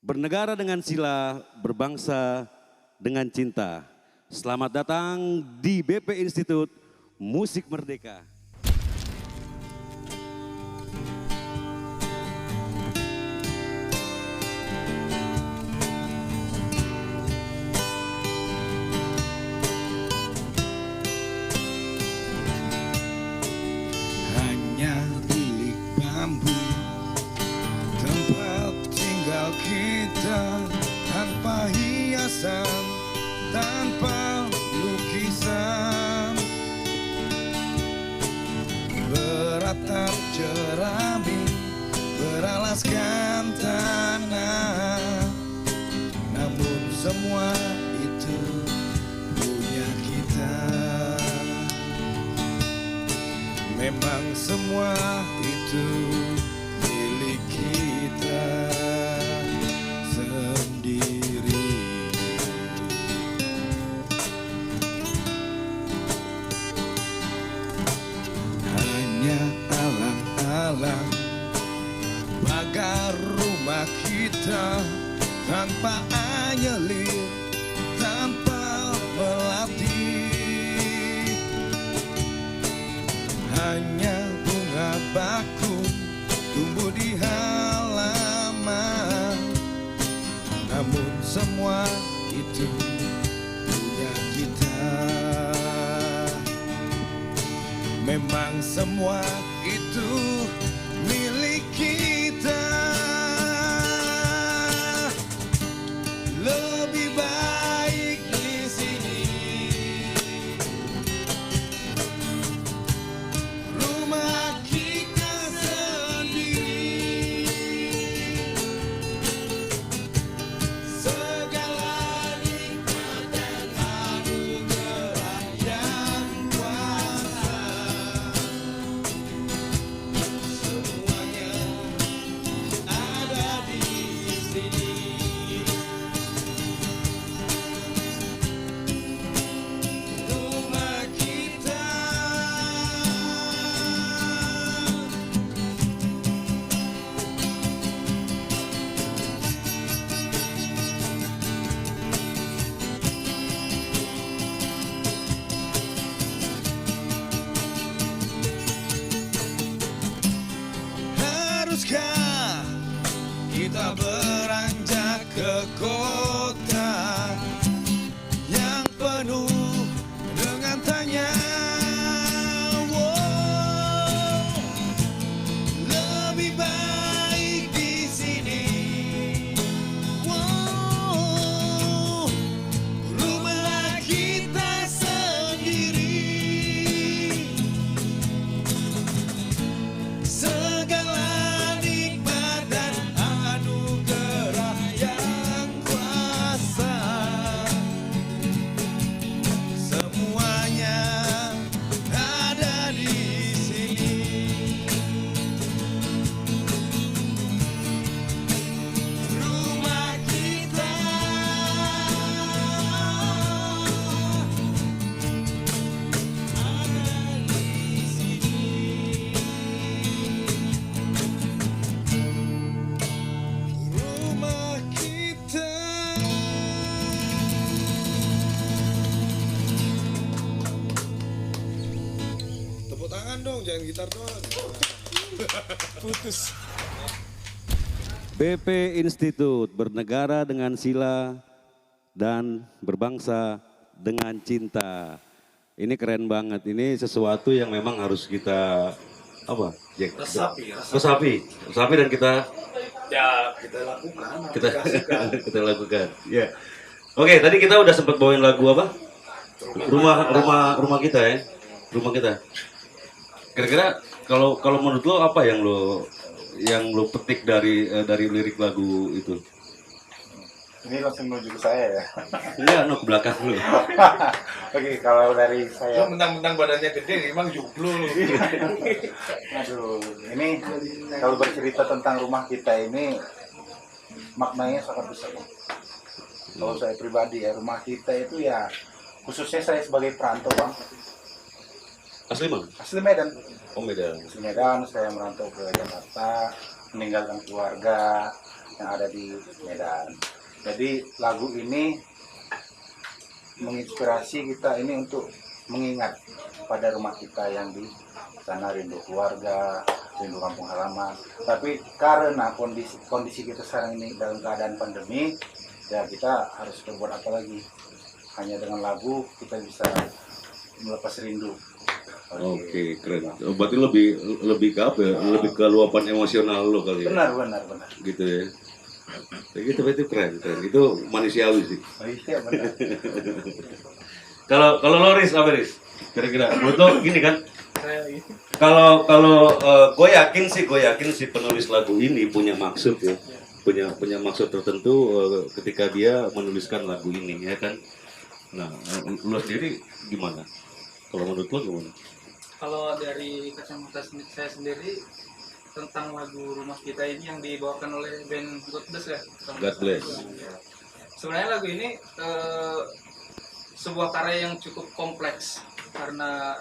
Bernegara dengan sila, berbangsa dengan cinta. Selamat datang di BP Institut Musik Merdeka. Hanya bilik bambu, tempat tinggal kita, tanpa hiasan, tanpa lukisan. Beratap jerami, beralaskan tanah, namun semua itu punya kita. Memang semua itu milik kita sendiri. Hanya alam-alam, pagar rumah kita, tanpa anyelir, tanpa melatih. Hanya bunga bakung tumbuh di halaman, namun semua itu punya kita. Memang semua itu milik kita. Lebih baik di sini. Rumah kita sendiri. Segala nikmat dan anugerah yang kuasa, semuanya ada di sini. Rumah kita. Haruskah kita beranjak ke kota yang penuh dengan tanya? Wow, lebih baik di sini. Wow, rumah kita sendiri. Segala nikmat dan anugerah yang kuasa, semuanya ada di sini. Rumah kita. Ada di sini. Rumah kita. Tepuk tangan dong, jangan gitar doang. Putus. BP Institut bernegara dengan sila dan berbangsa dengan cinta. Ini keren banget. Ini sesuatu yang memang harus kita apa? Jack? Resapi dan kita lakukan. kita lakukan. Ya. Oke, tadi kita udah sempat bawain lagu apa? Rumah kita ya. Rumah kita. Kira-kira kalau menurut lo apa yang lo petik dari lirik lagu itu? Ini langsung menuju ke saya ya. Iya, no ke belakang dulu. Oke, kalau dari Lo saya, mentang-mentang badannya gede, emang jublo lo. aduh, ini kalau bercerita tentang rumah kita ini maknanya sangat besar. Kalau saya pribadi ya, rumah kita itu ya, khususnya saya sebagai perantau bang, Asli mana? asli Medan. Oh, Medan. Asli Medan, saya merantau ke Jakarta, meninggalkan keluarga, yang ada di Medan. Jadi lagu ini menginspirasi kita ini untuk mengingat pada rumah kita yang di sana, rindu keluarga, rindu kampung halaman. Tapi karena kondisi kita sekarang ini dalam keadaan pandemi, ya kita harus berbuat apa lagi? Hanya dengan lagu kita bisa melepas rindu. Oke, keren. Oh, berarti lebih ke apa ya? Lebih ke luapan emosional lo kali ya? Benar. Gitu ya. Ya gitu, itu keren. Itu manusiawi sih. Oh iya benar. Kalau lo Riz, apa Riz? Kira-kira, menurut lo gini kan? Kalau gue yakin sih penulis lagu ini punya maksud ya, punya maksud tertentu ketika dia menuliskan lagu ini ya kan. Nah, lo sendiri gimana? Kalau menurut lo gimana? Kalau dari kacamata saya sendiri tentang lagu Rumah Kita ini yang dibawakan oleh band God Bless ya. God Bless. Sebenarnya lagu ini sebuah karya yang cukup kompleks karena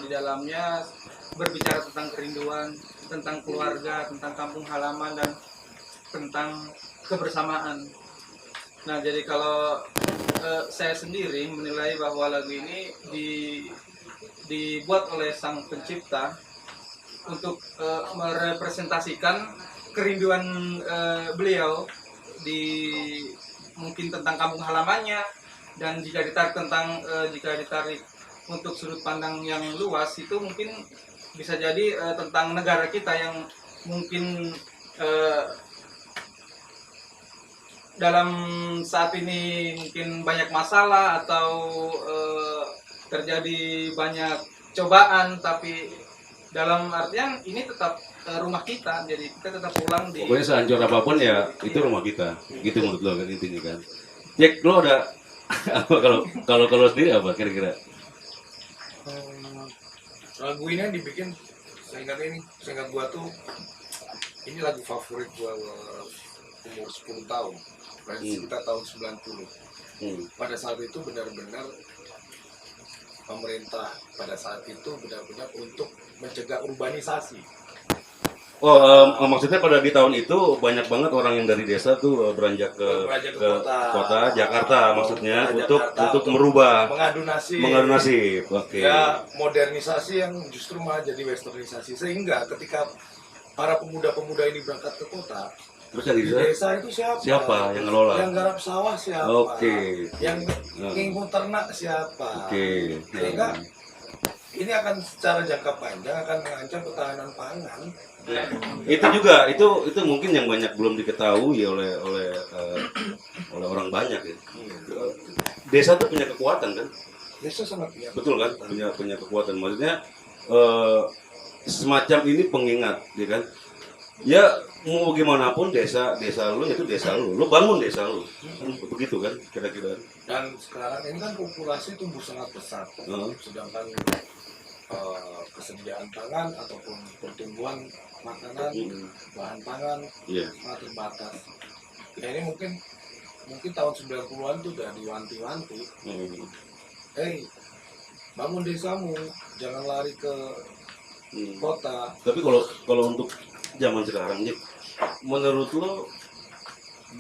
di dalamnya berbicara tentang kerinduan, tentang keluarga, tentang kampung halaman dan tentang kebersamaan. Nah, jadi kalau saya sendiri menilai bahwa lagu ini dibuat oleh sang pencipta untuk merepresentasikan kerinduan beliau di mungkin tentang kampung halamannya, dan jika ditarik untuk sudut pandang yang luas itu mungkin bisa jadi tentang negara kita yang mungkin dalam saat ini mungkin banyak masalah atau terjadi banyak cobaan, tapi dalam artian ini tetap rumah kita, jadi kita tetap pulang di. Pokoknya sehancur apapun ya itu rumah kita, gitu menurut lo kan intinya kan. Jack, lo ada apa kalau sendiri apa kira-kira? Lagu ini yang dibikin seingat gua tuh ini lagu favorit gua umur 10 tahun, sekitar tahun 90. Pada saat itu benar-benar pemerintah pada saat itu benar-benar untuk mencegah urbanisasi. Maksudnya pada di tahun itu banyak banget orang yang dari desa tuh beranjak ke kota Jakarta maksudnya untuk merubah mengadu nasib. Oke. Ya, modernisasi yang justru malah jadi westernisasi, sehingga ketika para pemuda-pemuda ini berangkat ke kota, Terus yang di di desa itu siapa yang ngelola? Yang garap sawah siapa? Oke. Yang ngingung ternak siapa? Oke. Sehingga ini akan secara jangka panjang akan mengancam ketahanan pangan. Itu mungkin yang banyak belum diketahui oleh orang banyak ya. Desa tuh punya kekuatan kan? Desa sangat punya. Betul kan? Punya kekuatan. Maksudnya semacam ini pengingat, ya kan? Ya mau gimana pun desa lu itu desa lu bangun desa lu, begitu kan kira-kira. Dan sekarang ini kan populasi tumbuh sangat pesat, sedangkan kesediaan pangan ataupun pertumbuhan makanan, bahan pangan sangat terbatas. Ya ini mungkin tahun 90-an itu udah diwanti-wanti. Hei, bangun desamu, jangan lari ke kota. Tapi kalau untuk zaman sekarang, menurut lo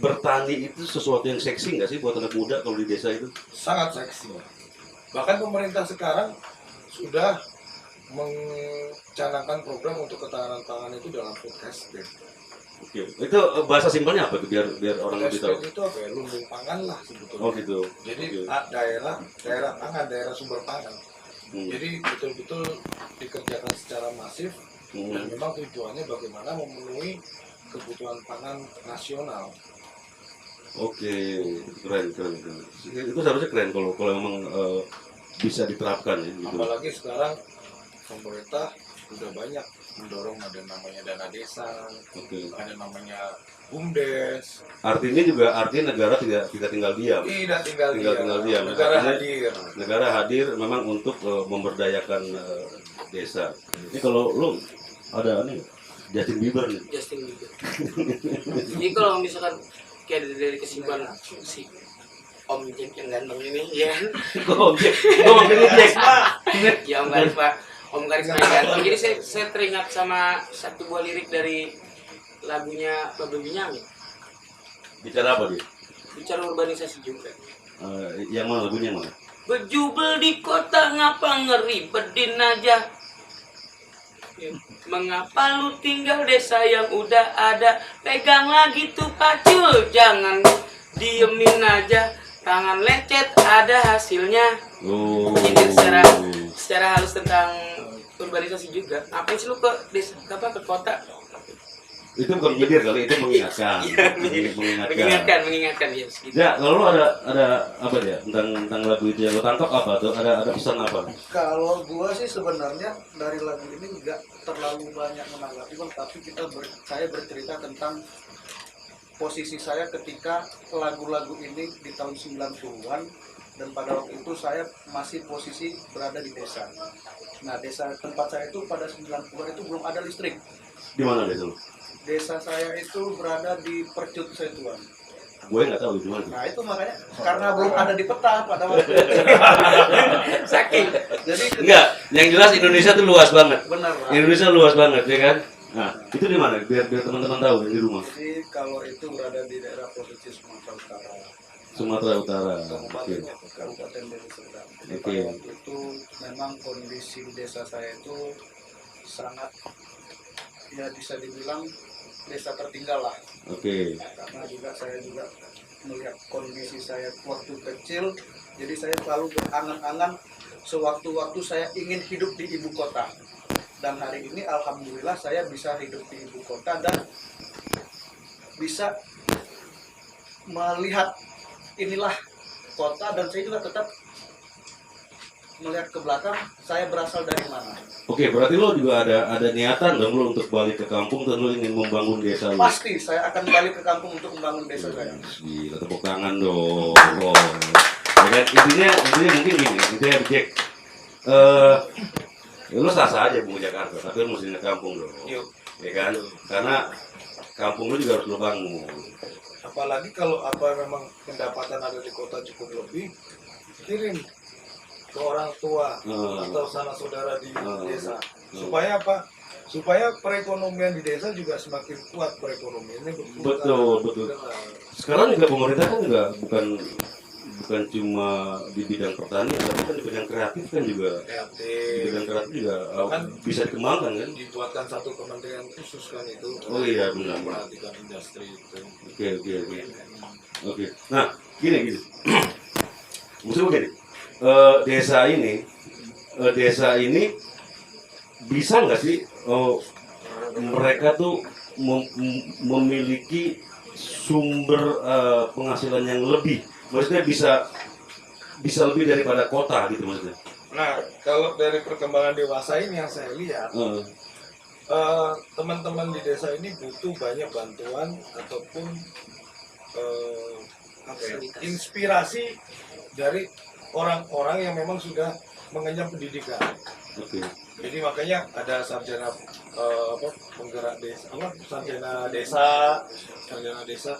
bertani itu sesuatu yang seksi nggak sih buat anak muda kalau di desa itu? Sangat seksi. Bahkan pemerintah sekarang sudah mencanangkan program untuk ketahanan pangan itu dalam food estate. Oke. Itu bahasa simpelnya apa tuh biar orang lebih tahu? Itu apa ya? Lumbung pangan lah sebetulnya. Oh gitu. Jadi daerah pangan, daerah sumber pangan. Jadi betul-betul dikerjakan secara masif dan memang tujuannya bagaimana memenuhi kebutuhan pangan nasional. Oke, keren. Itu seharusnya keren kalau memang bisa diterapkan ya. Gitu. Apalagi sekarang pemerintah sudah banyak mendorong ada namanya dana desa, ada namanya BUMDes. Artinya negara tidak tinggal diam. Tidak tinggal diam. Negara hadir memang untuk memberdayakan desa. Ini kalau lo ada nih Justin Bieber nih. Jadi kalau misalkan kayak dari kesimpulan si Om Jack yang ganteng ini ya. Om Jack. Ya Om Garis Pak. Om Garis yang ganteng. Jadi saya teringat sama satu buah lirik dari lagunya Babe Benyamin. Bicara apa dia? Bicara urbanisasi juga. Yang mana lagunya yang mana? Bejubel di kota ngapa ngeribetin aja? Mengapa lu tinggal desa yang udah ada? Pegang lagi tuh pacul, jangan diemin aja. Tangan lecet ada hasilnya. Oh. Ini secara halus tentang urbanisasi juga. Apa sih lu ke desa, ke kota? Itu bukan menyindir kali, itu mengingatkan. Mengingatkan ya segitu. Ya, lalu ada apa ya tentang lagu itu yang lo tangkap apa tuh? Ada pesan apa? Kalau gua sih sebenarnya dari lagu ini nggak terlalu banyak menanggapi, tapi saya bercerita tentang posisi saya ketika lagu-lagu ini di tahun 90-an, dan pada waktu itu saya masih posisi berada di desa. Nah, desa tempat saya itu pada 90-an itu belum ada listrik. Di mana deh lo? Desa saya itu berada di Percut Setuan. Gue nggak tahu di mana. Nah, itu makanya karena belum ada di peta pada waktu itu. Saking. Jadi Enggak, yang jelas Indonesia tuh luas banget. benar lah. Indonesia luas banget, ya kan? Nah, itu di mana? Biar teman-teman tahu di rumah. Jadi kalau itu berada di daerah provinsi Sumatera Utara. Sumatera Utara. Oke. Kabupaten Deli Serdang. Jadi Oke. pada waktu itu memang kondisi di desa saya itu sangat, ya bisa dibilang desa tertinggal lah. Oke. Karena juga saya juga melihat kondisi saya waktu kecil, jadi saya selalu berangan-angan sewaktu-waktu saya ingin hidup di ibu kota. Dan hari ini alhamdulillah saya bisa hidup di ibu kota dan bisa melihat inilah kota, dan saya juga tetap melihat ke belakang saya berasal dari mana. Oke, berarti lo juga ada niatan dong lo untuk balik ke kampung dan lo ingin membangun desa lo. Pasti saya akan balik ke kampung untuk membangun desa saya. Gila, tepuk tangan dong. Oh. Ya kan, intinya mungkin gini, intinya Jack. Ya lo sah-sah aja mau ke Jakarta, tapi lo mesti ke kampung dong. Yuk. Ya kan? Karena kampung lo juga harus lo bangun. Apalagi kalau memang pendapatan ada di kota cukup lebih, kirim ke orang tua atau sanak saudara di desa. Supaya apa? Supaya perekonomian di desa juga semakin kuat perekonomiannya. Betul. Sekarang juga pemerintah kan juga bukan cuma di bidang pertanian, tapi kan di bidang kreatif kan juga. Di bidang kreatif juga Kan bisa dikembangkan kan? Dibuatkan satu kementerian khusus kan itu. Oh iya, benar. Memperhatikan industri itu. Oke. Nah, gini. Maksudnya begini. Desa ini bisa nggak sih mereka tuh memiliki sumber penghasilan yang lebih, maksudnya bisa lebih daripada kota gitu maksudnya. Nah, kalau dari perkembangan dewasa ini yang saya lihat, teman-teman di desa ini butuh banyak bantuan ataupun inspirasi dari orang-orang yang memang sudah mengenyam pendidikan. Oke. Jadi makanya ada sarjana penggerak desa, sarjana desa.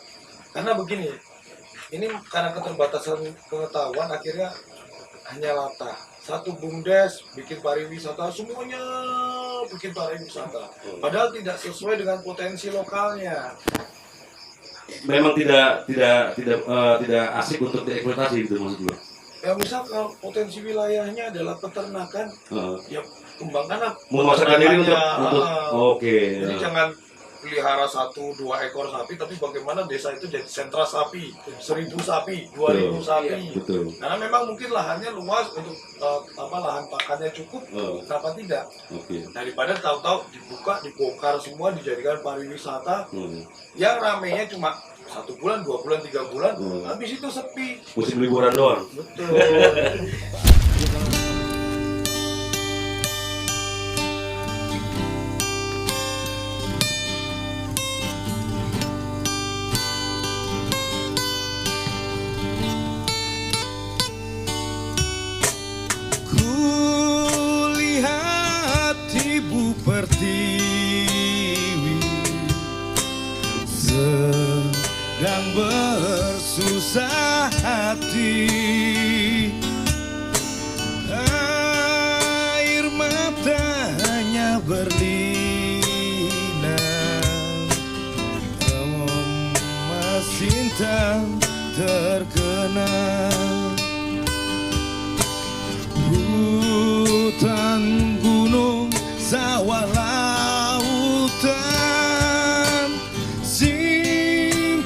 Karena begini, ini karena keterbatasan pengetahuan akhirnya hanya latah. Satu bumdes bikin pariwisata, semuanya bikin pariwisata. Padahal tidak sesuai dengan potensi lokalnya. Memang tidak asik untuk dieksploitasi gitu maksud gue. Ya misal kalau potensi wilayahnya adalah peternakan, ya kembangkan Memasarkan diri untuk oke. Jadi jangan pelihara 1-2 ekor sapi, tapi bagaimana desa itu jadi sentra sapi, 1.000 sapi, 2.000 sapi. Betul. Karena memang mungkin lahannya luas untuk lahan pakannya cukup, kenapa tidak? Oke. Daripada tahu-tahu dibongkar semua, dijadikan pariwisata, yang ramenya cuma 1 bulan, 2 bulan, 3 bulan, habis itu sepi. Musim liburan doang. Betul. Kulihat Ibu Pertiwi sedang bersusah hati, air matanya berlinang mesin dan terkenal. Hutan, gunung, sawah, lautan, simpanan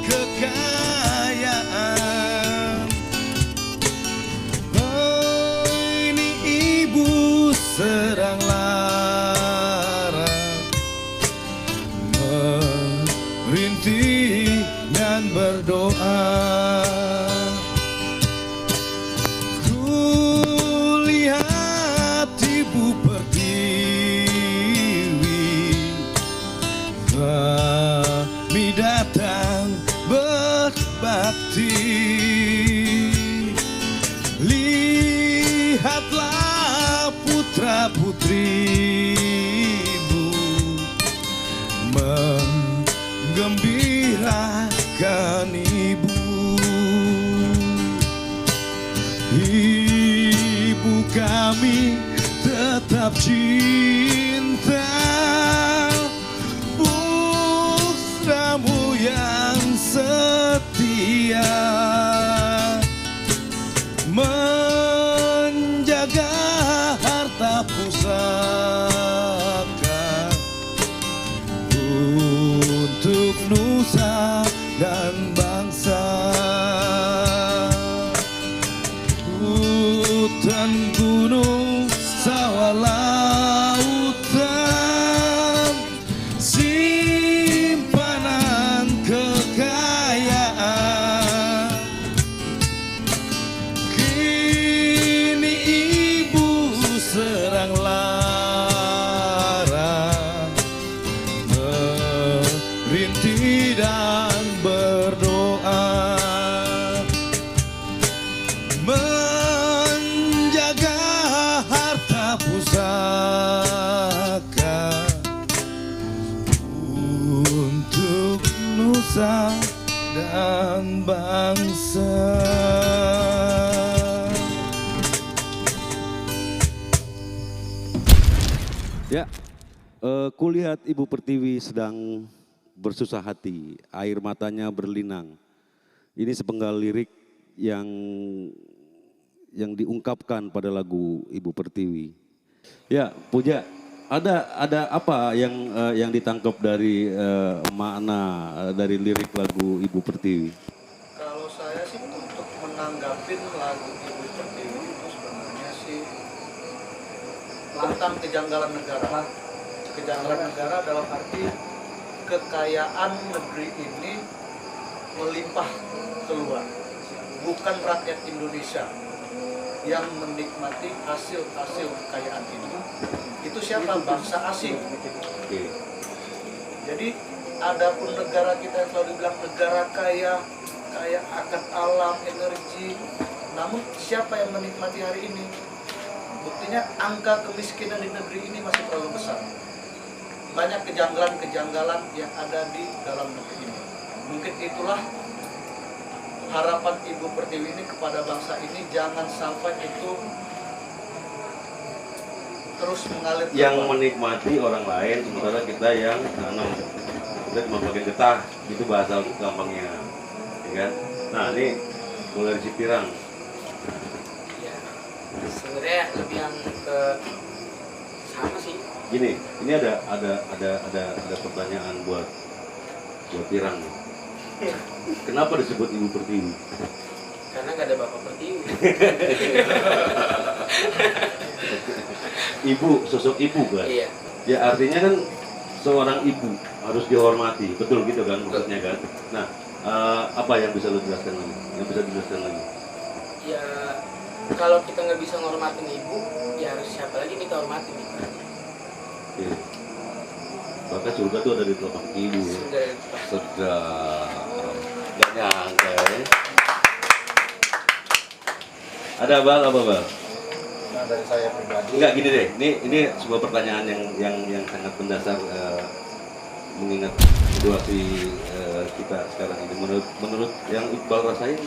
kekayaan. Oh, ini ibu serang lara, merintih dan berdoa. Kulihat ibu pertiwi, kami datang berbakti. Lihatlah putra putrimu menggembirakan ibu. Ibu kami tetap cinta, putramu yang setia, menjaga harta pusaka untuk nusa dan bangsa. Hutan, gunung, sawah, lautan, simpanan kekayaan. Kini ibu serang lara, merintih dan berdoa, menjaga harta pusaka untuk nusa dan bangsa. Ya, kulihat Ibu Pertiwi sedang bersusah hati, air matanya berlinang. Ini sepenggal lirik yang diungkapkan pada lagu Ibu Pertiwi. Ya, Puja, ada apa yang ditangkap dari makna dari lirik lagu Ibu Pertiwi? Kalau saya sih untuk menanggapin lagu Ibu Pertiwi itu sebenarnya sih lantang kejanggalan negara. Kejanggalan negara dalam arti kekayaan negeri ini melimpah keluar. Bukan rakyat Indonesia yang menikmati hasil-hasil kekayaan ini. Itu siapa? Bangsa asing. Jadi adapun negara kita yang selalu dibilang negara kaya akan alam, energi, namun siapa yang menikmati hari ini? Buktinya angka kemiskinan di negeri ini masih terlalu besar. Banyak kejanggalan-kejanggalan yang ada di dalam negeri ini. Mungkin itulah harapan Ibu Pertiwi ini kepada bangsa ini, jangan sampai itu terus mengalir Yang keluar. menikmati orang lain, sementara kita yang tanam. Kita cuma pakai getah, itu bahasa gampangnya, ya kan? Nah ini mulai si Pirang. Ya, sebenarnya lebih yang ke sama sih. Gini, ini ada pertanyaan buat Pirang. Kenapa disebut Ibu Pertiwi? Karena nggak ada Bapak Pertiwi. Ibu, sosok ibu kan? Iya. Ya artinya kan seorang ibu harus dihormati, betul gitu kan maksudnya kan? Nah, apa yang bisa lo jelaskan lagi? Yang bisa dijelaskan lagi? Ya, kalau kita nggak bisa ngormatin ibu, ya harus siapa lagi kita hormatin gitu. Oke. Bahkan surga tuh ada di telapak ibu ya. Sudah Sedap. Gak nyangka ya. Ada apa Bal? Nah, dari saya pribadi. Enggak gini deh, ini sebuah pertanyaan yang sangat mendasar mengingat situasi kita sekarang ini. Menurut yang Iqbal rasain,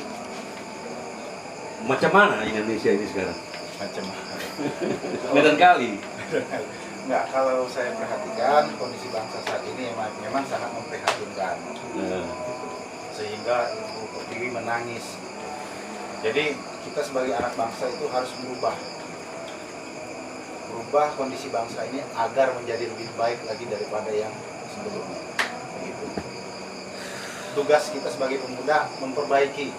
macam mana Indonesia ini sekarang? Macam Medan kali. Enggak, kalau saya perhatikan kondisi bangsa saat ini memang sangat memprihatinkan. sehingga Ibu Pertiwi menangis. Jadi kita sebagai anak bangsa itu harus merubah kondisi bangsa ini agar menjadi lebih baik lagi daripada yang sebelumnya. Begitu. Tugas kita sebagai pemuda memperbaiki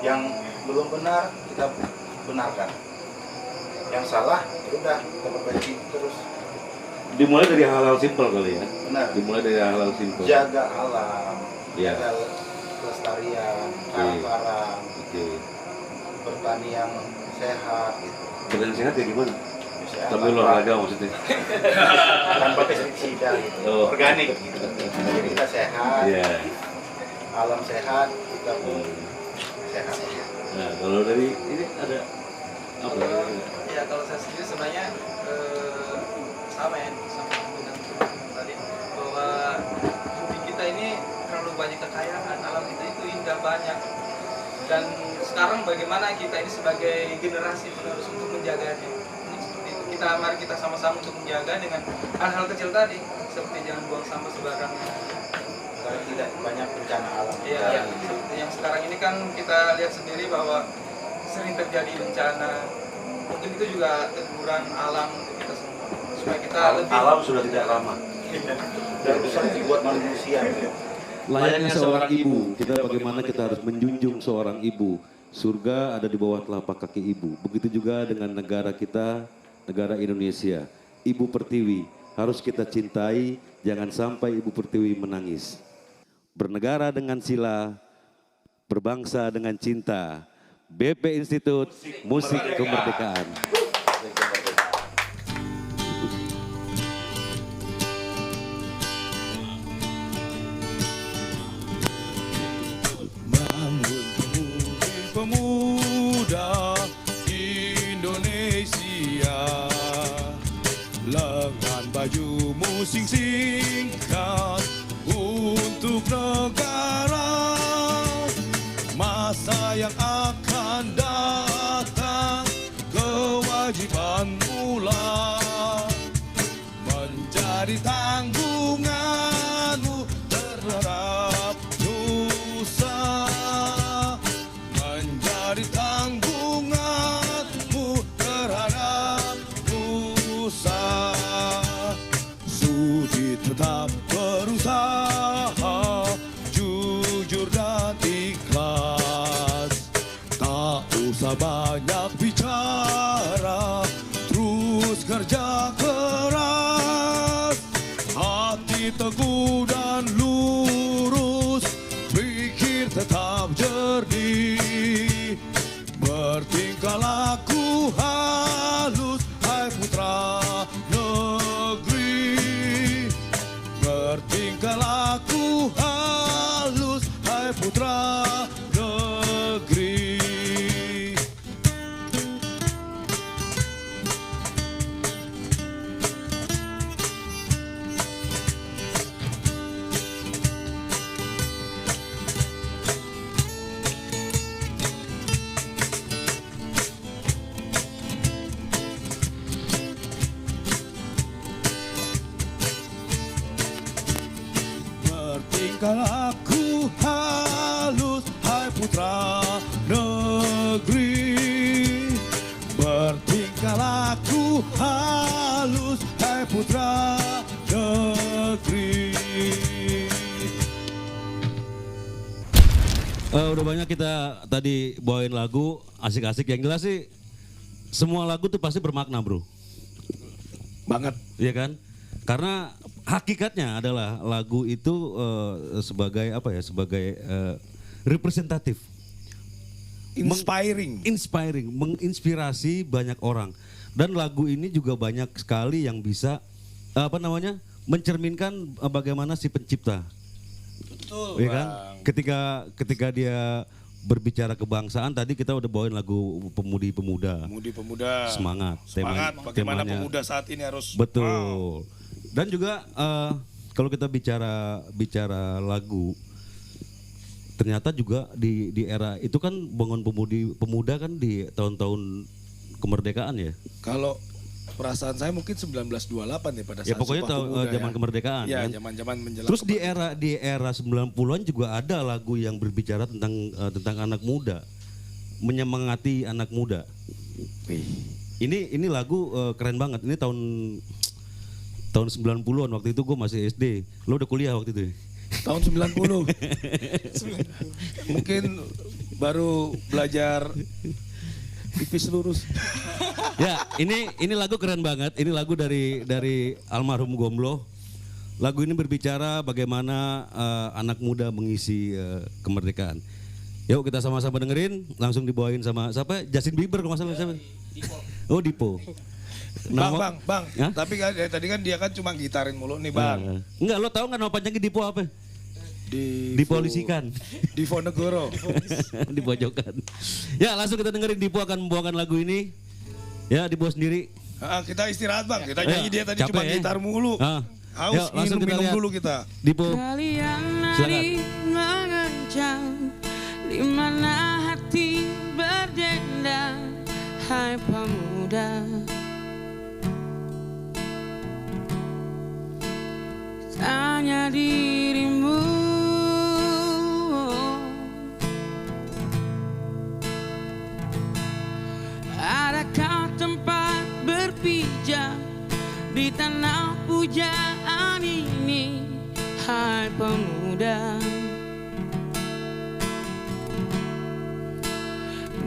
yang belum benar, kita benarkan. Yang salah udah kita perbaiki terus. Dimulai dari hal-hal simpel kali ya. Benar. Dimulai dari hal-hal simpel. Jaga alam, Ya. jaga kelestarian, karang-karang, bertani yang sehat gitu. Bertani sehat ya gimana? Sehat, Sambil olahraga maksudnya. tanpa pestisida gitu. Oh. Organik gitu. Jadi kita sehat, Iya. alam sehat, kita pun sehat. Nah, kalau dari ini ada apa? Ya kalau saya sendiri sebenarnya sama ya sama dengan tadi bahwa bumi kita ini terlalu banyak kekayaan, alam kita itu indah banyak, dan sekarang bagaimana kita ini sebagai generasi penerus untuk menjaganya. Ini seperti itu. Mari kita sama-sama untuk menjaga dengan hal-hal kecil tadi, seperti jangan buang sampah sembarangan. Agar tidak banyak bencana alam. Iya, seperti yang sekarang ini kan kita lihat sendiri bahwa sering terjadi bencana. Mungkin itu juga teguran alam untuk kita semua. Supaya kita lebih Alam sudah tidak ramah. Dan bisa dibuat manusia. Layaknya seorang ibu, bagaimana kita harus menjunjung seorang ibu. Surga ada di bawah telapak kaki ibu. Begitu juga dengan negara kita, negara Indonesia. Ibu Pertiwi harus kita cintai, jangan sampai Ibu Pertiwi menangis. Bernegara dengan sila, berbangsa dengan cinta. BP Institut Musik Kemerdekaan. Bangun pemuda Indonesia, lengan bajumu sing-singkat untuk negara. Masa yang akan datang, kewajiban mula menjadi tanggunganmu terhadap dosa, menjadi tanggunganmu terhadap dosa. Sudi tetap berusaha, jujur dan ikhlas. Tak usah banyak bicara, terus kerja keras. Hati teguh dan lurus, pikir tetap jernih. Bertingkah laku halus, hai putra negeri. Bertingkah laku halus, hai putra negeri. Bertingkah laku halus, hai putra negeri. Bertingkah laku halus, hai putra negeri. Udah banyak kita tadi bawain lagu asik-asik. Yang jelas sih semua lagu tuh pasti bermakna, bro. Banget. Iya kan? Karena hakikatnya adalah lagu itu sebagai apa ya? Sebagai representatif, Inspiring. menginspirasi banyak orang. Dan lagu ini juga banyak sekali yang bisa apa namanya? Mencerminkan bagaimana si pencipta. Betul, Iya kan? Ketika dia berbicara kebangsaan, tadi kita udah bawain lagu Pemudi-pemuda. Pemudi-pemuda. Semangat. Semangat. Bagaimana temanya. pemuda saat ini harus. Betul. Dan juga kalau kita bicara lagu, ternyata juga di era itu kan bangun pemuda kan di tahun-tahun kemerdekaan ya. Kalau perasaan saya mungkin 1928 ya pada saat Ya pokoknya Sumpah Pemuda zaman ya. kemerdekaan Ya, kan. zaman-zaman menjelang Terus di era 90-an juga ada lagu yang berbicara tentang anak muda, menyemangati anak muda. Ini lagu keren banget. Ini tahun 90-an, waktu itu gue masih SD. Lo udah kuliah waktu itu ya? tahun 90. Mungkin baru belajar pipis lurus. Ya, ini lagu keren banget. Ini lagu dari almarhum Gomblo. Lagu ini berbicara bagaimana anak muda mengisi kemerdekaan. Yuk kita sama-sama dengerin, langsung dibawain sama siapa? Justin Bieber kalau nggak salah siapa? Oh, Dipo. Bang. Hah? Tapi kan tadi kan dia kan cuma gitarin mulu nih, Bang. Enggak, lo tahu nggak nama panjangnya Dipo apa? Dipolisikan. Diponegoro. Di pojokan. Ya, langsung kita dengerin. Dipo akan membawakan lagu ini. Ya, Dipo sendiri. Kita istirahat, Bang. Kita nyanyi, dia tadi capek cuma ya? gitar mulu. Haus, Yuk, langsung kita minum lihat. dulu kita. Dipo. Kalian Silakan. lari mengejar di mana hati berdendang, hai pemuda. Tanya dirimu, adakah tempat berpijak di tanah pujaan ini, hai pemuda.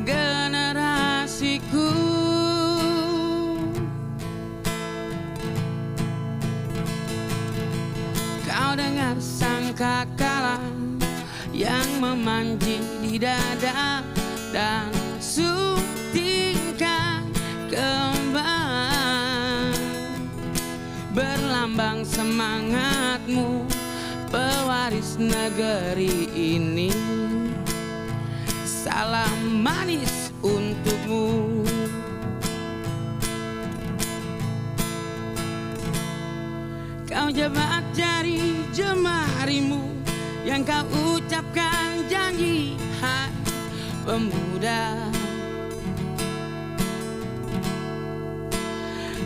Generasiku, kau dengar sangkakala yang memanji di dada dan suntingkan kembang, berlambang semangatmu, pewaris negeri ini. Salam manis untukmu. Kau jabat jari jemarimu yang kau ucapkan janji, hai pemuda.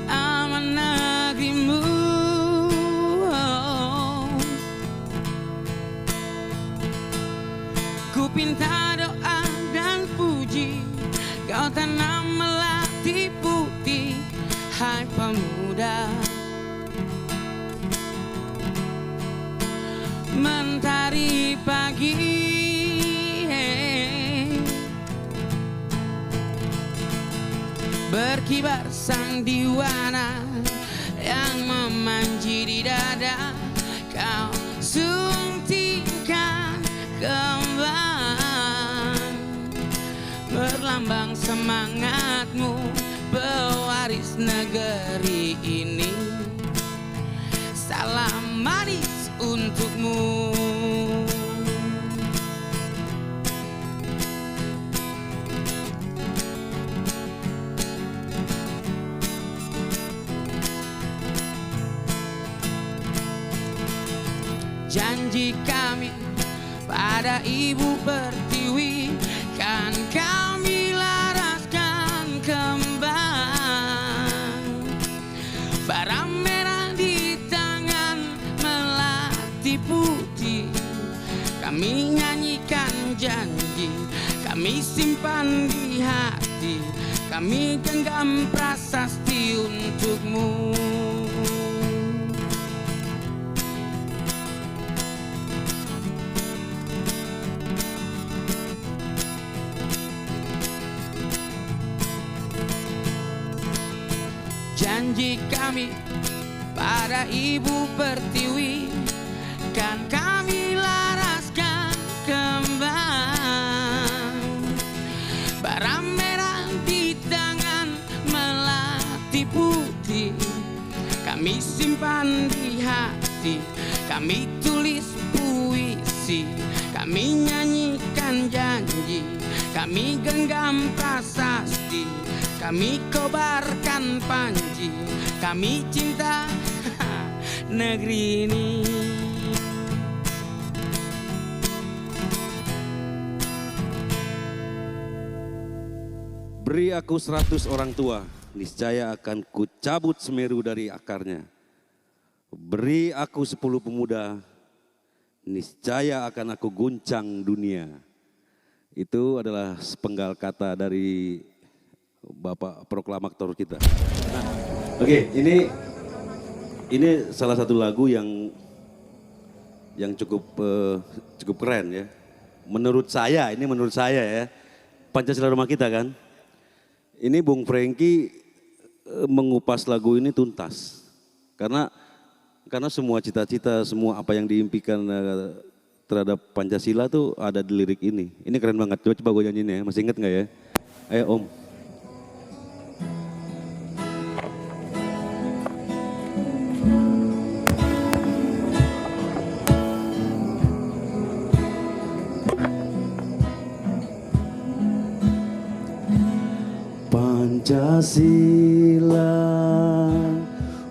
Aman negerimu, ku pinta doa dan puji, kau tanam melati putih, hai pemuda. Mentari pagi, berkibar sang diwana yang memanji di dada, kau suntingkan kembang, berlambang semangatmu, pewaris negeri ini. Salam manis untukmu. Janji kami pada Ibu Pertiwi, kan kami laraskan kembang, bara merah di tangan, melati putih. Kami nyanyikan janji, kami simpan di hati, kami genggam prasasti untukmu. Janji kami pada Ibu Pertiwi, kan kami laraskan kembang, bara merah di tangan, melati putih. Kami simpan di hati, kami tulis puisi, kami nyanyikan janji, kami genggam prasasti, kami kobarkan panji, kami cinta negeri ini. Beri aku 100 orang tua niscaya akan kucabut Semeru dari akarnya. Beri aku 10 pemuda, niscaya akan aku guncang dunia. Itu adalah sepenggal kata dari Bapak proklamator kita. Nah, oke, ini salah satu lagu yang cukup keren ya. Menurut saya ya, Pancasila Rumah Kita kan. Ini Bung Franky mengupas lagu ini tuntas. Karena semua cita-cita, semua apa yang diimpikan terhadap Pancasila tuh ada di lirik ini. Ini keren banget, coba gue nyanyiin ya, masih inget gak ya? Ayo Om. Pancasila,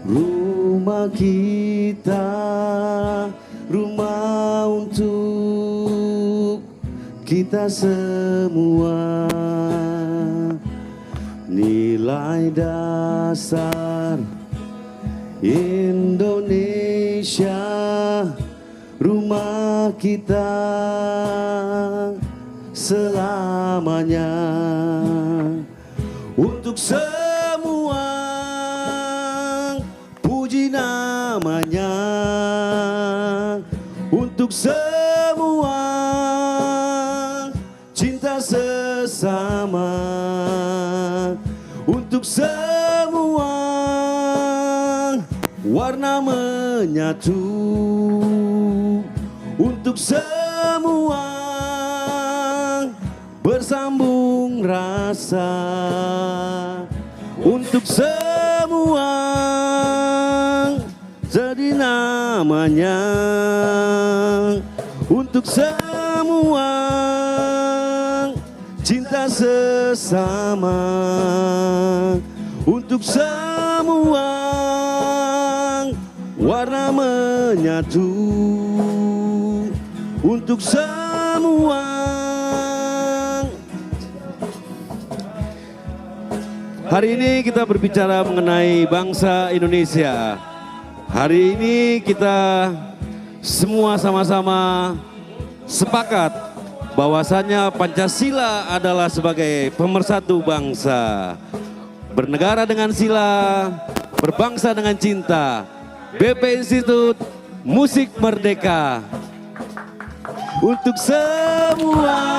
rumah kita, rumah untuk kita semua. Nilai dasar Indonesia, rumah kita selamanya. Untuk semua puji namanya, untuk semua cinta sesama, untuk semua warna menyatu, untuk semua bersambung rasa, untuk semua jadi namanya, untuk semua cinta sesama, untuk semua warna menyatu, untuk semua. Hari ini kita berbicara mengenai bangsa Indonesia. Hari ini kita semua sama-sama sepakat bahwasannya Pancasila adalah sebagai pemersatu bangsa. Bernegara dengan sila, berbangsa dengan cinta. BP Institut Musik Merdeka. Untuk semua